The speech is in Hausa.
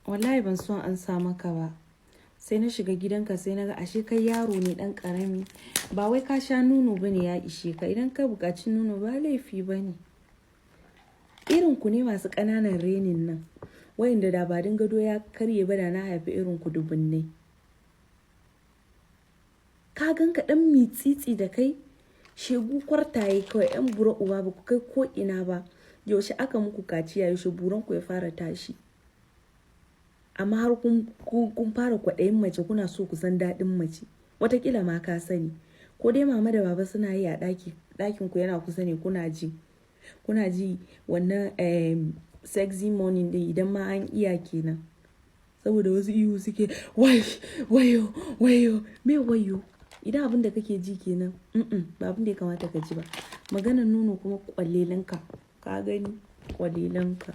wallahi ban son an sa maka ba. Sai na shiga gidanka sai na ga ashe kai yaro ne dan karami. Ba wai ka sha nono bane ya ishe ka. Idan ka buƙaci nono ba laifi bane. Irin ku ne masu ƙananan renin nan. Wayanda da ba din gado ya karye ba da na haifi irin ku dubunnai. Ka gan ka dan mitsitsi da kai, shegu kwartaye kawai yan bura uba ba ku kai ko ina ba. Yaushe aka muku kaciya, yaushe buran ku ya fara tashi. Amma har kun fara kwaɗayin mace, kuna so ku san daɗin mace. Wataƙila ma ka sani. Ko dai mama da baba suna yi a ɗakin ku yana kusa ne kuna ji wannan sexy morning din idan ma an iya kenan. Saboda wasu ihu suke wayo me wayo. Idan abin da kake ji kenan ba abin da ya kamata ka ji ba. Maganar nono kuma kwalelanka, ka gani kwalelanka.